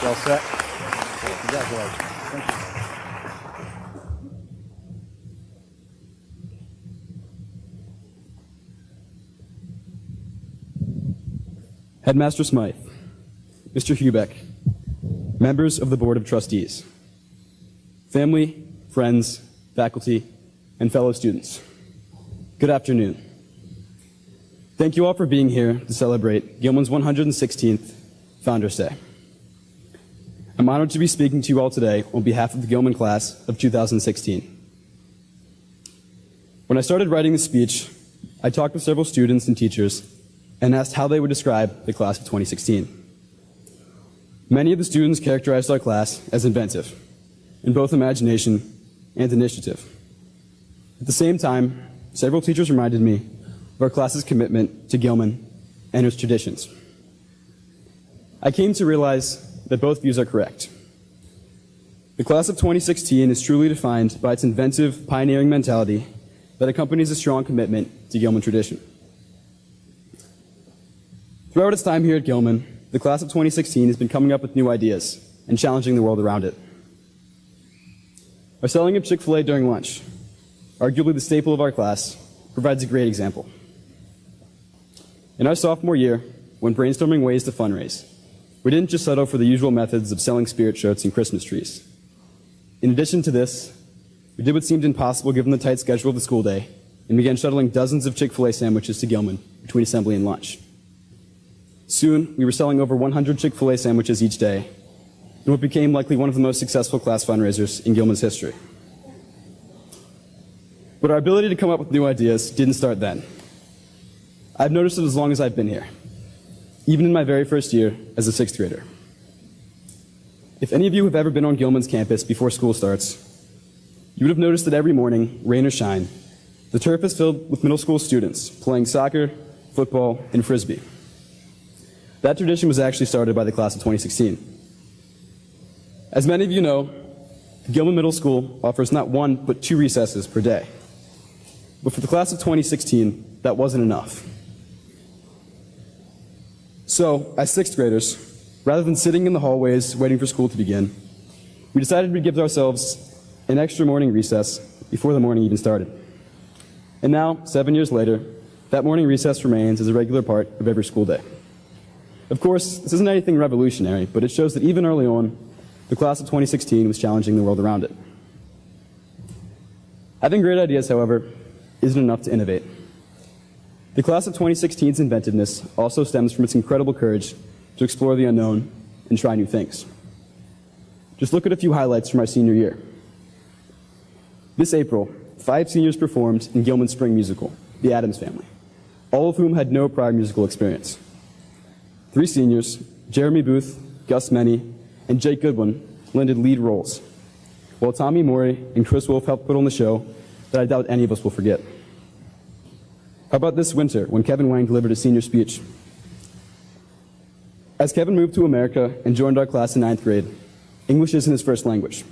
Well set. Congratulations. Thank you. Headmaster Smythe, Mr. Hubeck, members of the Board of Trustees, family, friends, faculty, and fellow students, good afternoon. Thank you all for being here to celebrate Gilman's 116th Founders Day. I'm honored to be speaking to you all today on behalf of the Gilman class of 2016. When I started writing the speech, I talked with several students and teachers and asked how they would describe the class of 2016. Many of the students characterized our class as inventive, in both imagination and initiative. At the same time, several teachers reminded me of our class's commitment to Gilman and its traditions. I came to realize that both views are correct. The class of 2016 is truly defined by its inventive, pioneering mentality that accompanies a strong commitment to Gilman tradition. Throughout its time here at Gilman, the class of 2016 has been coming up with new ideas and challenging the world around it. Our selling of Chick-fil-A during lunch, arguably the staple of our class, provides a great example. In our sophomore year, when brainstorming ways to fundraise, we didn't just settle for the usual methods of selling spirit shirts and Christmas trees. In addition to this, we did what seemed impossible given the tight schedule of the school day and began shuttling dozens of Chick-fil-A sandwiches to Gilman between assembly and lunch. Soon, we were selling over 100 Chick-fil-A sandwiches each day, in what became likely one of the most successful class fundraisers in Gilman's history. But our ability to come up with new ideas didn't start then. I've noticed it as long as I've been here, even in my very first year as a sixth grader. If any of you have ever been on Gilman's campus before school starts, you would have noticed that every morning, rain or shine, the turf is filled with middle school students playing soccer, football, and frisbee. That tradition was actually started by the class of 2016. As many of you know, Gilman Middle School offers not one, but 2 recesses per day. But for the class of 2016, that wasn't enough. So, as sixth graders, rather than sitting in the hallways waiting for school to begin, we decided we'd give ourselves an extra morning recess before the morning even started. And now, 7 years later, that morning recess remains as a regular part of every school day. Of course, this isn't anything revolutionary, but it shows that even early on, the class of 2016 was challenging the world around it. Having great ideas, however, isn't enough to innovate. The class of 2016's inventiveness also stems from its incredible courage to explore the unknown and try new things. Just look at a few highlights from our senior year. This April, 5 seniors performed in Gilman's spring musical, The Addams Family, all of whom had no prior musical experience. 3 seniors, Jeremy Booth, Gus Meny, and Jake Goodwin, lended lead roles, while Tommy Morey and Chris Wolf helped put on the show that I doubt any of us will forget. How about this winter, when Kevin Wang delivered his senior speech? As Kevin moved to America and joined our class in 9th grade, English isn't his first language.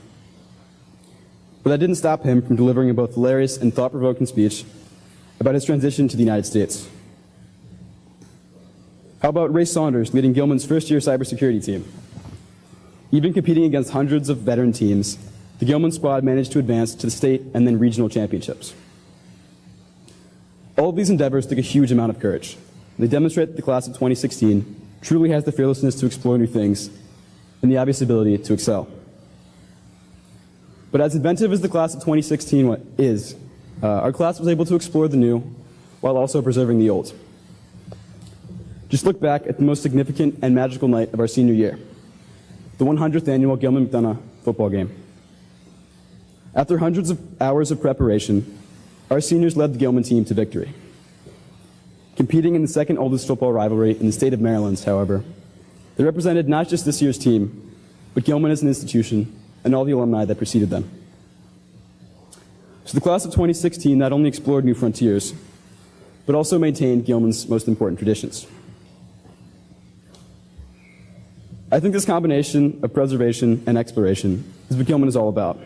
But that didn't stop him from delivering a both hilarious and thought-provoking speech about his transition to the United States. How about Ray Saunders leading Gilman's first-year cybersecurity team? Even competing against hundreds of veteran teams, the Gilman squad managed to advance to the state and then regional championships. All of these endeavors took a huge amount of courage. They demonstrate that the class of 2016 truly has the fearlessness to explore new things and the obvious ability to excel. But as inventive as the class of 2016 is, our class was able to explore the new while also preserving the old. Just look back at the most significant and magical night of our senior year, the 100th annual Gilman-McDonough football game. After hundreds of hours of preparation, our seniors led the Gilman team to victory. Competing in the second oldest football rivalry in the state of Maryland, however, they represented not just this year's team, but Gilman as an institution and all the alumni that preceded them. So the class of 2016 not only explored new frontiers, but also maintained Gilman's most important traditions. I think this combination of preservation and exploration is what Gilman is all about.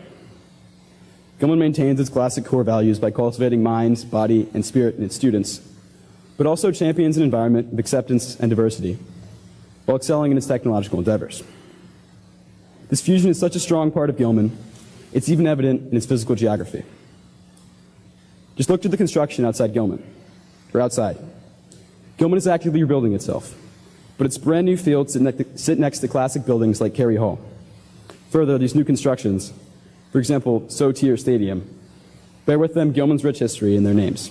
Gilman maintains its classic core values by cultivating mind, body, and spirit in its students, but also champions an environment of acceptance and diversity, while excelling in its technological endeavors. This fusion is such a strong part of Gilman, it's even evident in its physical geography. Just look to the construction outside Gilman, or outside. Gilman is actively rebuilding itself, but its brand new fields sit next to classic buildings like Cary Hall. Further, these new constructions, for example, Sotier Stadium, bear with them Gilman's rich history in their names.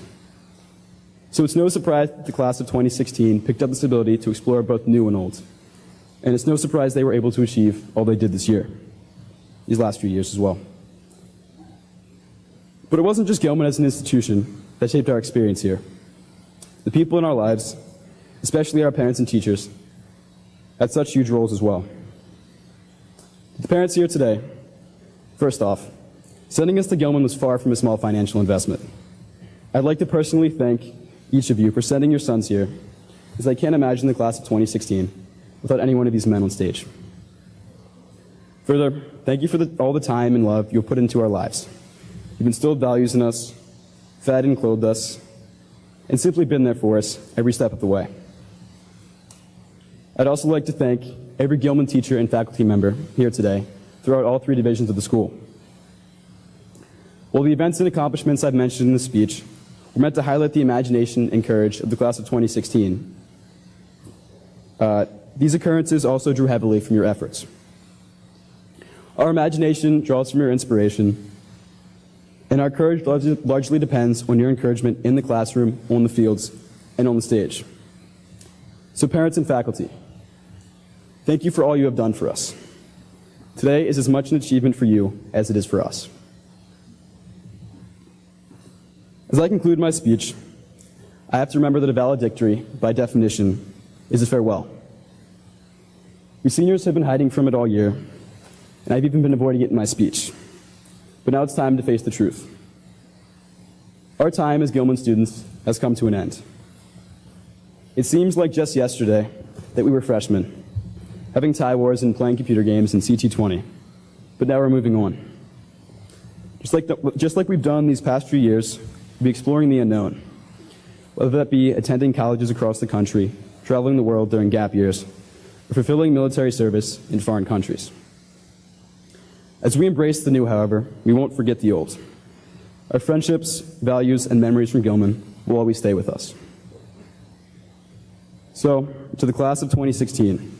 So it's no surprise that the class of 2016 picked up this ability to explore both new and old. And it's no surprise they were able to achieve all they did this year, these last few years as well. But it wasn't just Gilman as an institution that shaped our experience here. The people in our lives, especially our parents and teachers, had such huge roles as well. The parents here today, first off, sending us to Gilman was far from a small financial investment. I'd like to personally thank each of you for sending your sons here, as I can't imagine the class of 2016 without any one of these men on stage. Further, thank you for all the time and love you've put into our lives. You've instilled values in us, fed and clothed us, and simply been there for us every step of the way. I'd also like to thank every Gilman teacher and faculty member here today throughout all 3 divisions of the school. While the events and accomplishments I've mentioned in the speech were meant to highlight the imagination and courage of the class of 2016, these occurrences also drew heavily from your efforts. Our imagination draws from your inspiration, and our courage largely depends on your encouragement in the classroom, on the fields, and on the stage. So parents and faculty, thank you for all you have done for us. Today is as much an achievement for you as it is for us. As I conclude my speech, I have to remember that a valedictory, by definition, is a farewell. We seniors have been hiding from it all year, and I've even been avoiding it in my speech. But now it's time to face the truth. Our time as Gilman students has come to an end. It seems like just yesterday that we were freshmen, having tie wars and playing computer games in CT20, but now we're moving on. Just like we've done these past few years, we'll be exploring the unknown, whether that be attending colleges across the country, traveling the world during gap years, or fulfilling military service in foreign countries. As we embrace the new, however, we won't forget the old. Our friendships, values, and memories from Gilman will always stay with us. So, to the class of 2016,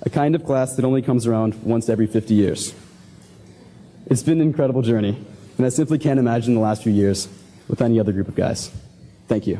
a kind of class that only comes around once every 50 years. It's been an incredible journey, and I simply can't imagine the last few years with any other group of guys. Thank you.